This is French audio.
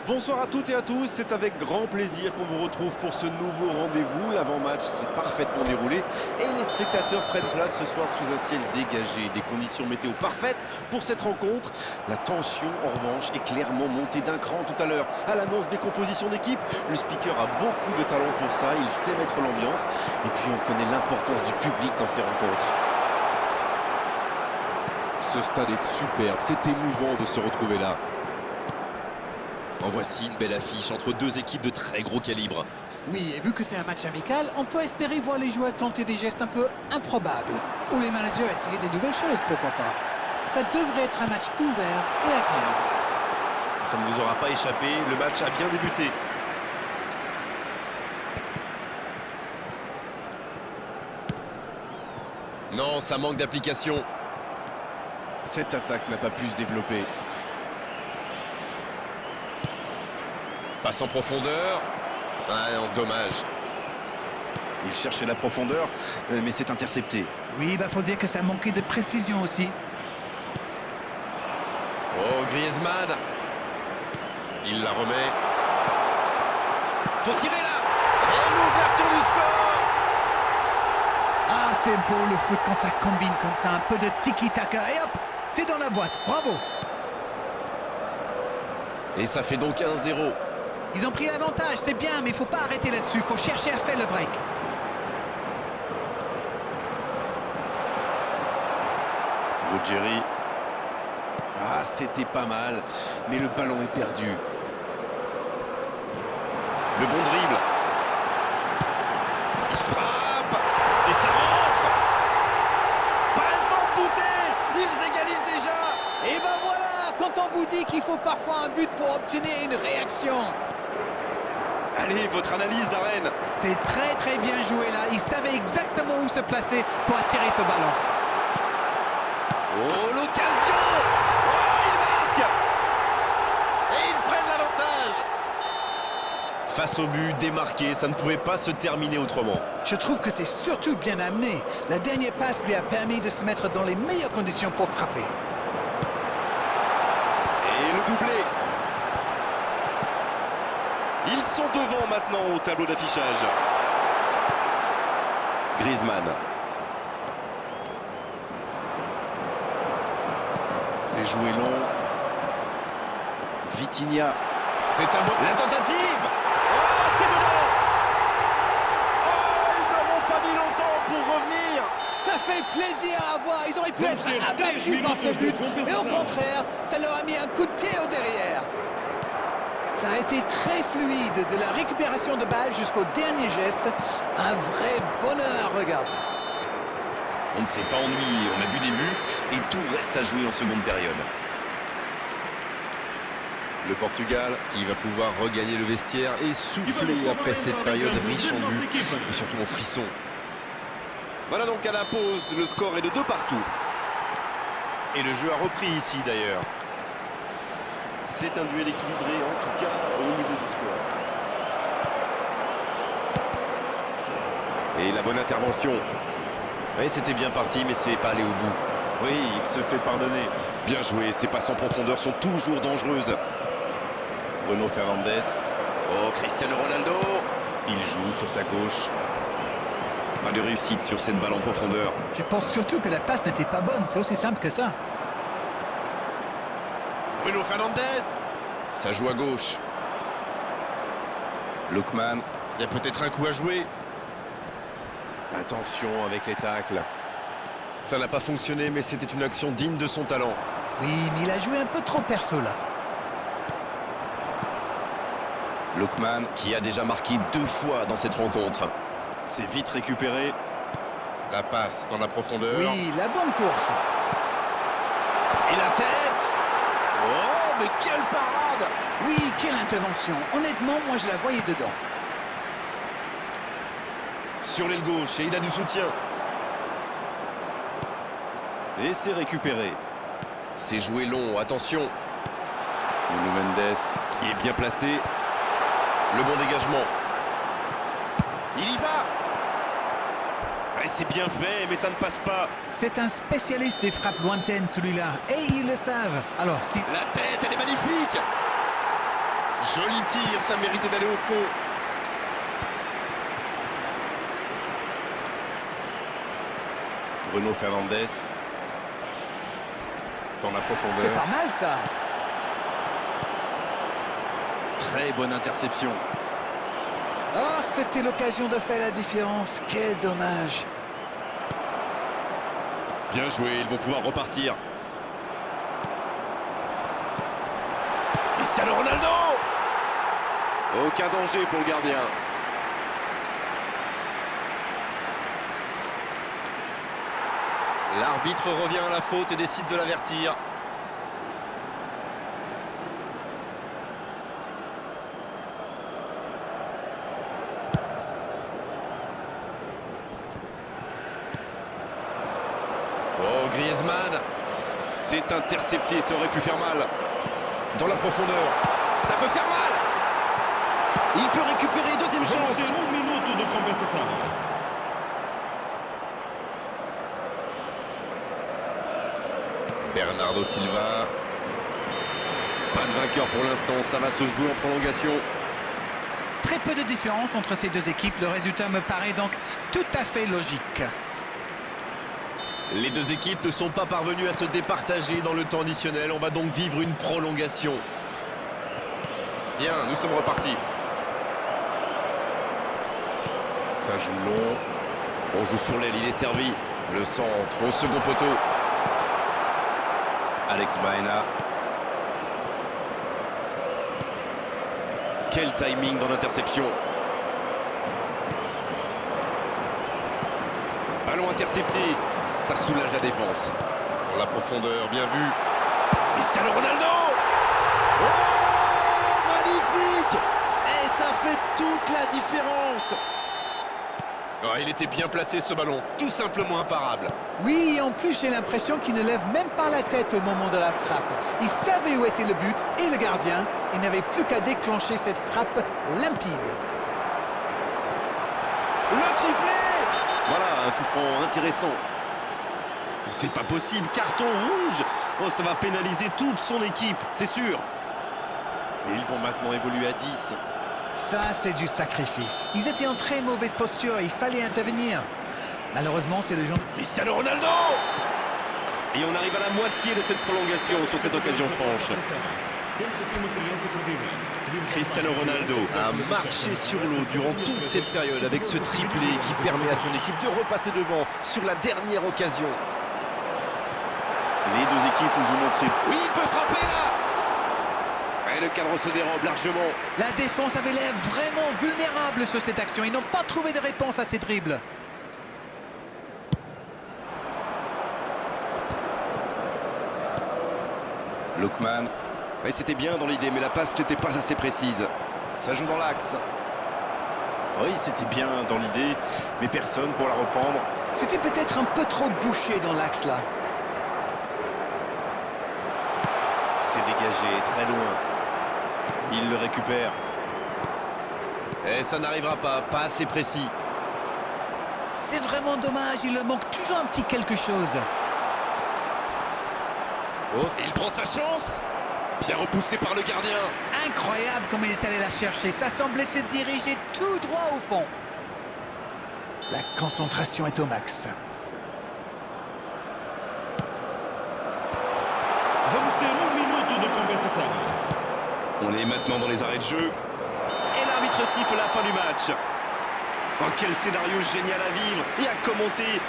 Bonsoir à toutes et à tous, c'est avec grand plaisir qu'on vous retrouve pour ce nouveau rendez-vous. L'avant-match s'est parfaitement déroulé et les spectateurs prennent place ce soir sous un ciel dégagé. Des conditions météo parfaites pour cette rencontre. La tension, en revanche, est clairement montée d'un cran tout à l'heure. À l'annonce des compositions d'équipe, le speaker a beaucoup de talent pour ça, il sait mettre l'ambiance. Et puis on connaît l'importance du public dans ces rencontres. Ce stade est superbe, c'est émouvant de se retrouver là. En voici une belle affiche entre deux équipes de très gros calibre. Oui, et vu que c'est un match amical, on peut espérer voir les joueurs tenter des gestes un peu improbables. Ou les managers essayer des nouvelles choses, pourquoi pas. Ça devrait être un match ouvert et agréable. Ça ne vous aura pas échappé, le match a bien débuté. Non, ça manque d'application. Cette attaque n'a pas pu se développer. Passe en profondeur. Ah non, dommage. Il cherchait la profondeur, mais c'est intercepté. Oui, faut dire que ça manquait de précision aussi. Oh, Griezmann. Il la remet. Faut tirer là. Et l'ouverture du score. Ah, c'est beau le foot quand ça combine comme ça, un peu de tiki-taka et hop, c'est dans la boîte, bravo. Et ça fait donc 1-0. Ils ont pris l'avantage, c'est bien, mais il faut pas arrêter là-dessus, il faut chercher à faire le break. Ruggieri. Ah, c'était pas mal, mais le ballon est perdu. Le bon dribble. Il frappe et ça rentre. Pas le temps de douter, ils égalisent déjà. Et ben voilà, quand on vous dit qu'il faut parfois un but pour obtenir une réaction. Allez, votre analyse, Darren. C'est très bien joué là, il savait exactement où se placer pour attirer ce ballon. Oh, l'occasion. Oh, il marque. Et ils prennent l'avantage. Face au but, démarqué, ça ne pouvait pas se terminer autrement. Je trouve que c'est surtout bien amené. La dernière passe lui a permis de se mettre dans les meilleures conditions pour frapper. Et le doublé. Ils sont devant maintenant au tableau d'affichage. Griezmann. C'est joué long. Vitinha. C'est un bon... La tentative. Oh, c'est dedans. Oh, ils n'auront pas mis longtemps pour revenir. Ça fait plaisir à voir, ils auraient pu être abattus par ce but. Et au contraire, ça leur a mis un coup de pied au derrière. Ça a été très fluide, de la récupération de balle jusqu'au dernier geste. Un vrai bonheur à regarder. On ne s'est pas ennuyé, on a vu des buts et tout reste à jouer en seconde période. Le Portugal qui va pouvoir regagner le vestiaire et souffler après cette période riche en buts et surtout en frissons. Voilà donc à la pause, le score est de 2 partout. Et le jeu a repris ici d'ailleurs. C'est un duel équilibré, en tout cas au niveau du score. Et la bonne intervention. Oui, c'était bien parti, mais c'est pas allé au bout. Oui, il se fait pardonner. Bien joué, ses passes en profondeur sont toujours dangereuses. Bruno Fernandes. Oh, Cristiano Ronaldo. Il joue sur sa gauche. Pas de réussite sur cette balle en profondeur. Je pense surtout que la passe n'était pas bonne, c'est aussi simple que ça. Bruno Fernandes. Ça joue à gauche. Lookman. Il y a peut-être un coup à jouer. Attention avec les tacles. Ça n'a pas fonctionné, mais c'était une action digne de son talent. Oui, mais il a joué un peu trop perso là. Lookman. Qui a déjà marqué 2 fois dans cette rencontre. C'est vite récupéré. La passe dans la profondeur. Oui, la bonne course. Et la tête. Oh, mais quelle parade! Oui, quelle intervention. Honnêtement, moi je la voyais dedans. Sur l'aile gauche, et il a du soutien. Et c'est récupéré. C'est joué long, attention. Nuno Mendes qui est bien placé. Le bon dégagement. Il y va! Et c'est bien fait, mais ça ne passe pas. C'est un spécialiste des frappes lointaines celui-là, et ils le savent. Alors si... La tête, elle est magnifique! Joli tir, ça méritait d'aller au fond. Bruno Fernandes. Dans la C'est profondeur. pas mal ça. Très bonne interception. Oh, c'était l'occasion de faire la différence. Quel dommage. Bien joué, ils vont pouvoir repartir. Cristiano Ronaldo! Aucun danger pour le gardien. L'arbitre revient à la faute et décide de l'avertir. Oh, Griezmann. C'est intercepté, ça aurait pu faire mal. Dans la profondeur. Ça peut faire mal. Il peut récupérer, deuxième chance. Vamos ter minuto de compensação. Bernardo Silva. Pas de vainqueur pour l'instant, ça va se jouer en prolongation. Très peu de différence entre ces deux équipes. Le résultat me paraît donc tout à fait logique. Les deux équipes ne sont pas parvenues à se départager dans le temps additionnel. On va donc vivre une prolongation. Bien, nous sommes repartis. Ça joue long. On joue sur l'aile, il est servi. Le centre au second poteau. Alex Baena. Quel timing dans l'interception. Ballon intercepté. Ça soulage la défense. Dans la profondeur, bien vu. Cristiano Ronaldo. Oh, magnifique. Et ça fait toute la différence. Oh, il était bien placé ce ballon, tout simplement imparable. Oui, et en plus, j'ai l'impression qu'il ne lève même pas la tête au moment de la frappe. Il savait où était le but et le gardien. Il n'avait plus qu'à déclencher cette frappe limpide. Le triplé. Voilà, un coup franc intéressant. C'est pas possible, carton rouge. Oh, ça va pénaliser toute son équipe, c'est sûr. Mais ils vont maintenant évoluer à 10. Ça, c'est du sacrifice. Ils étaient en très mauvaise posture, il fallait intervenir. Malheureusement, c'est le genre... Cristiano Ronaldo. Et on arrive à la moitié de cette prolongation sur cette occasion franche. Cristiano Ronaldo a marché sur l'eau durant toute cette période avec ce triplé qui permet à son équipe de repasser devant sur la dernière occasion. Les deux équipes nous ont montré... Oui, il peut frapper là. Et le cadre se dérobe largement. La défense avait l'air vraiment vulnérable sur cette action. Ils n'ont pas trouvé de réponse à ces dribbles. Lookman. Oui, c'était bien dans l'idée, mais la passe n'était pas assez précise. Ça joue dans l'axe. Oui, c'était bien dans l'idée, mais personne pour la reprendre. C'était peut-être un peu trop bouché dans l'axe là. C'est dégagé, très loin. Il le récupère. Et ça n'arrivera pas, pas assez précis. C'est vraiment dommage, il leur manque toujours un petit quelque chose. Oh, il prend sa chance. Bien repoussé par le gardien. Incroyable comme il est allé la chercher. Ça semblait se diriger tout droit au fond. La concentration est au max. Vamos ter minuto de compensação. On est maintenant dans les arrêts de jeu. Et l'arbitre siffle la fin du match. Oh, quel scénario génial à vivre et à commenter.